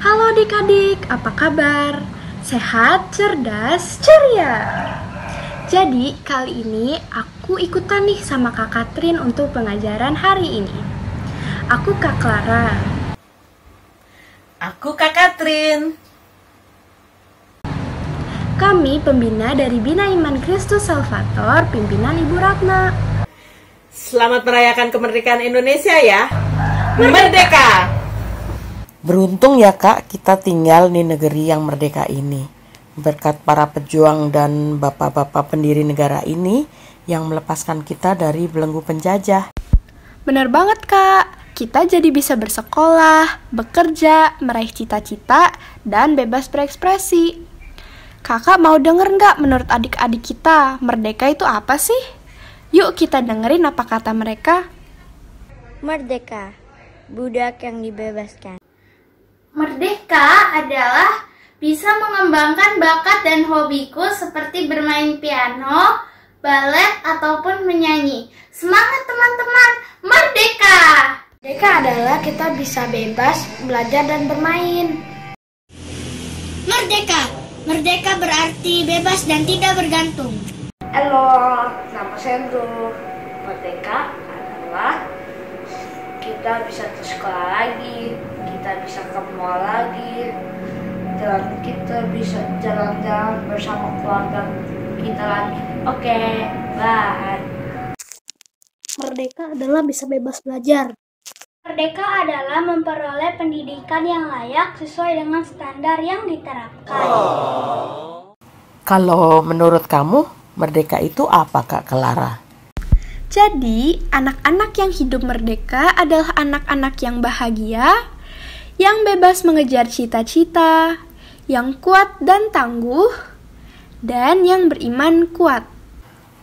Halo adik-adik, apa kabar? Sehat, cerdas, ceria. Jadi kali ini aku ikutan nih sama Kak Katrin untuk pengajaran hari ini. Aku Kak Clara. Aku Kak Katrin. Kami pembina dari Bina Iman Kristus Salvator, pimpinan Ibu Ratna. Selamat merayakan kemerdekaan Indonesia ya. Merdeka! Beruntung ya Kak, kita tinggal di negeri yang merdeka ini. Berkat para pejuang dan bapak-bapak pendiri negara ini yang melepaskan kita dari belenggu penjajah. Benar banget Kak, kita jadi bisa bersekolah, bekerja, meraih cita-cita, dan bebas berekspresi. Kakak mau denger nggak menurut adik-adik kita, merdeka itu apa sih? Yuk kita dengerin apa kata mereka. Merdeka, budak yang dibebaskan. Merdeka adalah bisa mengembangkan bakat dan hobiku seperti bermain piano, balet, ataupun menyanyi. Semangat teman-teman, merdeka! Merdeka adalah kita bisa bebas belajar dan bermain. Merdeka, merdeka berarti bebas dan tidak bergantung. Halo, nama saya Bro. Merdeka adalah kita bisa ke sekolah lagi, kita bisa ke mall lagi, dan kita bisa jalan-jalan bersama keluarga kita lagi. Oke, bye. Merdeka adalah bisa bebas belajar. Merdeka adalah memperoleh pendidikan yang layak sesuai dengan standar yang diterapkan. Kalau menurut kamu, merdeka itu apa Kak Clara? Jadi, anak-anak yang hidup merdeka adalah anak-anak yang bahagia, yang bebas mengejar cita-cita, yang kuat dan tangguh, dan yang beriman kuat.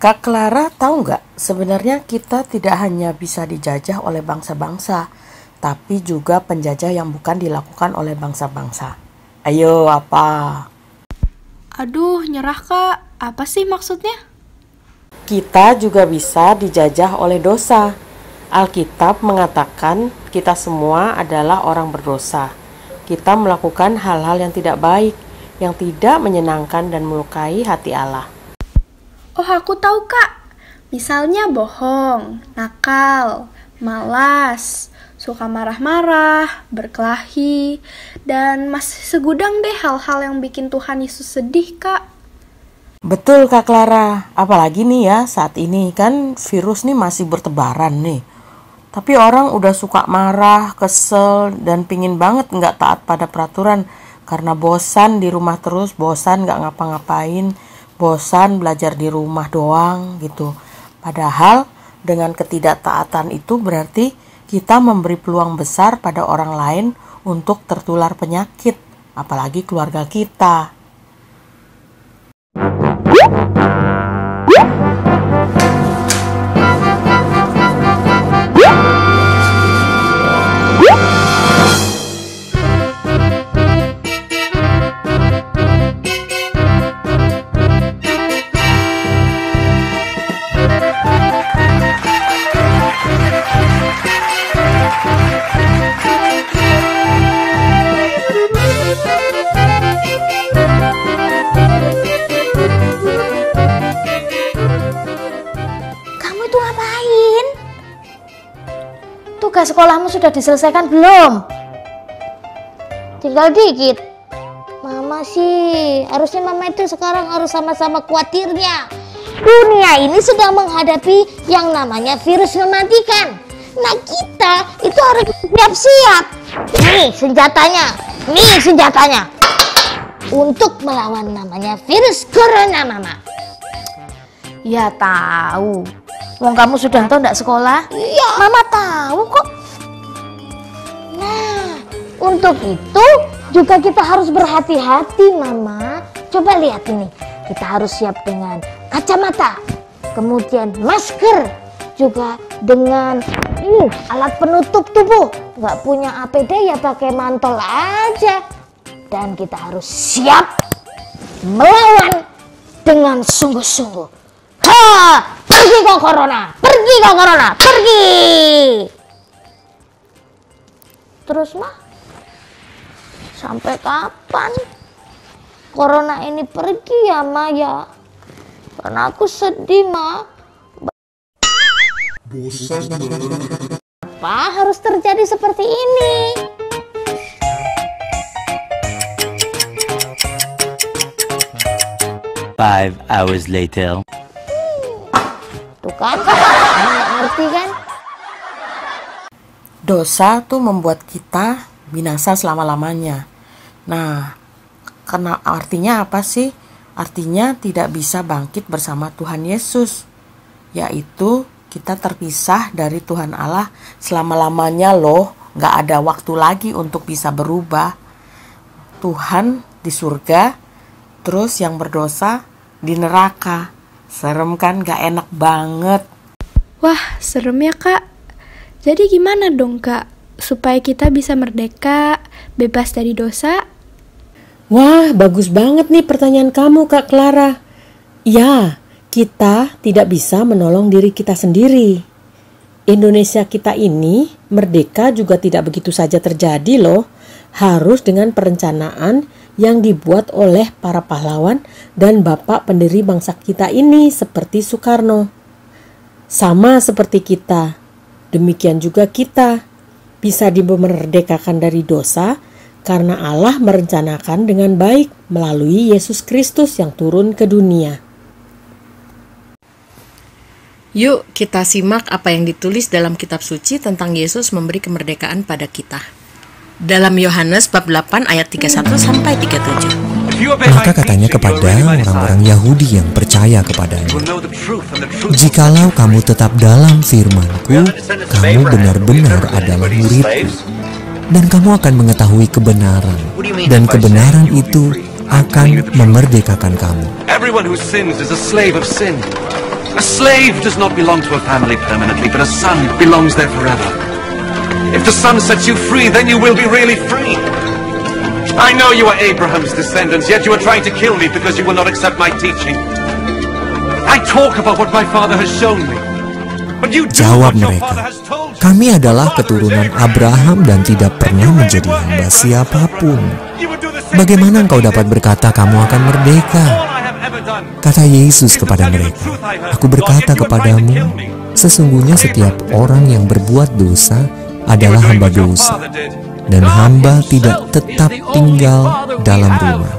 Kak Clara tahu nggak, sebenarnya kita tidak hanya bisa dijajah oleh bangsa-bangsa, tapi juga penjajah yang bukan dilakukan oleh bangsa-bangsa. Ayo, apa? Aduh, nyerah Kak. Apa sih maksudnya? Kita juga bisa dijajah oleh dosa. Alkitab mengatakan kita semua adalah orang berdosa. Kita melakukan hal-hal yang tidak baik, yang tidak menyenangkan dan melukai hati Allah. Oh, aku tahu Kak. Misalnya bohong, nakal, malas, suka marah-marah, berkelahi, dan masih segudang deh hal-hal yang bikin Tuhan Yesus sedih Kak. Betul Kak Clara, apalagi nih ya saat ini kan virus nih masih bertebaran nih. Tapi orang udah suka marah, kesel, dan pingin banget nggak taat pada peraturan karena bosan di rumah terus, bosan nggak ngapa-ngapain, bosan belajar di rumah doang gitu. Padahal dengan ketidaktaatan itu berarti kita memberi peluang besar pada orang lain untuk tertular penyakit, apalagi keluarga kita. Tugas sekolahmu sudah diselesaikan belum? Tinggal dikit. Mama sih, harusnya mama itu sekarang harus sama-sama khawatirnya. Dunia ini sedang menghadapi yang namanya virus mematikan. Nah kita itu harus siap-siap. Nih senjatanya. Untuk melawan namanya virus corona, Mama. Ya tahu. Wong kamu sudah tahu enggak sekolah? Iya. Mama tahu kok. Nah, untuk itu juga kita harus berhati-hati, Mama. Coba lihat ini. Kita harus siap dengan kacamata, kemudian masker, juga dengan alat penutup tubuh. Nggak punya APD ya pakai mantel aja. Dan kita harus siap melawan dengan sungguh-sungguh. Pergi kau corona, pergi. Terus mah Sampai kapan corona ini pergi ya, Ma ya? Karena aku sedih, Ma. Apa harus terjadi seperti ini? Five hours later. Tuh kan, kamu nggak ngerti kan? Dosa tuh membuat kita binasa selama-lamanya. Nah, karena artinya apa sih? Artinya tidak bisa bangkit bersama Tuhan Yesus, yaitu kita terpisah dari Tuhan Allah selama-lamanya loh. Gak ada waktu lagi untuk bisa berubah. Tuhan di surga, terus yang berdosa di neraka. Serem kan, gak enak banget. Wah, serem ya Kak. Jadi gimana dong Kak, supaya kita bisa merdeka, bebas dari dosa? Wah, bagus banget nih pertanyaan kamu Kak Clara. Ya, kita tidak bisa menolong diri kita sendiri. Indonesia kita ini merdeka juga tidak begitu saja terjadi loh. Harus dengan perencanaan yang dibuat oleh para pahlawan dan bapak pendiri bangsa kita ini seperti Soekarno. Sama seperti kita. Demikian juga kita bisa dimerdekakan dari dosa karena Allah merencanakan dengan baik melalui Yesus Kristus yang turun ke dunia. Yuk kita simak apa yang ditulis dalam kitab suci tentang Yesus memberi kemerdekaan pada kita. Dalam Yohanes bab 8 ayat 31 sampai 37. Maka katanya kepada orang-orang Yahudi yang percaya kepadanya, "Jikalau kamu tetap dalam firman-Ku, kamu benar-benar adalah murid-Ku, dan kamu akan mengetahui kebenaran, dan kebenaran itu akan memerdekakan kamu." Everyone who sins is a slave of sin. A slave does not belong to a family permanently, but a son belongs there forever. If the Son sets you free, then you will be really free. I know you are Abraham's descendants, yet you are trying to kill me because you will not accept my teaching. I talk about what my father has shown me. But you do Jawab what your mereka, father has told you. "Kami adalah keturunan Abraham dan tidak pernah menjadi hamba siapapun. Bagaimana engkau dapat berkata kamu akan merdeka?" Kata Yesus kepada mereka, "Aku berkata kepadamu, sesungguhnya setiap orang yang berbuat dosa adalah hamba dosa, dan hamba tidak tetap tinggal dalam rumah,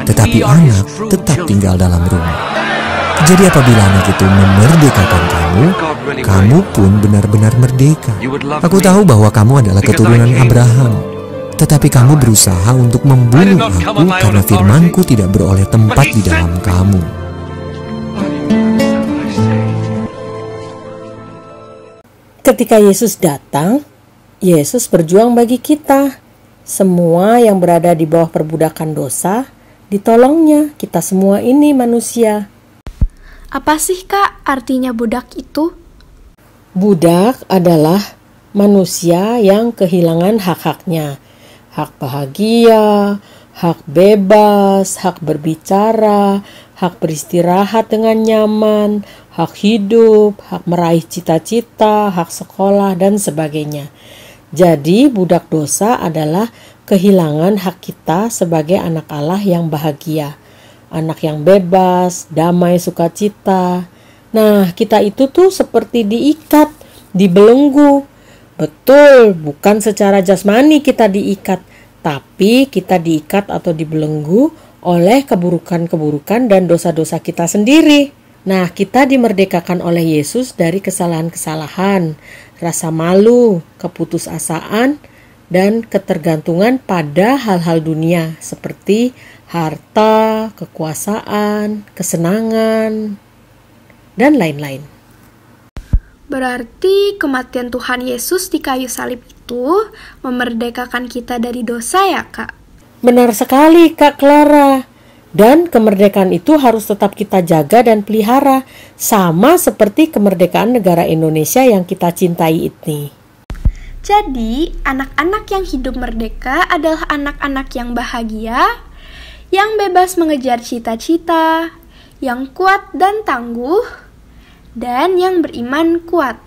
tetapi anak tetap tinggal dalam rumah. Jadi apabila anak itu memerdekakan kamu, kamu pun benar-benar merdeka. Aku tahu bahwa kamu adalah keturunan Abraham, tetapi kamu berusaha untuk membunuh aku karena firman-Ku tidak beroleh tempat di dalam kamu." Ketika Yesus datang, Yesus berjuang bagi kita. Semua yang berada di bawah perbudakan dosa, ditolongnya. Kita semua ini manusia. Apa sih Kak artinya budak itu? Budak adalah manusia yang kehilangan hak-haknya. Hak bahagia, hak bebas, hak berbicara, hak beristirahat dengan nyaman, hak hidup, hak meraih cita-cita, hak sekolah, dan sebagainya. Jadi budak dosa adalah kehilangan hak kita sebagai anak Allah yang bahagia, anak yang bebas, damai, sukacita. Nah, kita itu tuh seperti diikat, dibelenggu. Betul, bukan secara jasmani kita diikat, tapi kita diikat atau dibelenggu oleh keburukan-keburukan dan dosa-dosa kita sendiri. Nah, kita dimerdekakan oleh Yesus dari kesalahan-kesalahan, rasa malu, keputusasaan, dan ketergantungan pada hal-hal dunia seperti harta, kekuasaan, kesenangan, dan lain-lain. Berarti kematian Tuhan Yesus di kayu salib itu memerdekakan kita dari dosa ya Kak? Benar sekali Kak Clara. Dan kemerdekaan itu harus tetap kita jaga dan pelihara, sama seperti kemerdekaan negara Indonesia yang kita cintai ini. Jadi, anak-anak yang hidup merdeka adalah anak-anak yang bahagia, yang bebas mengejar cita-cita, yang kuat dan tangguh, dan yang beriman kuat.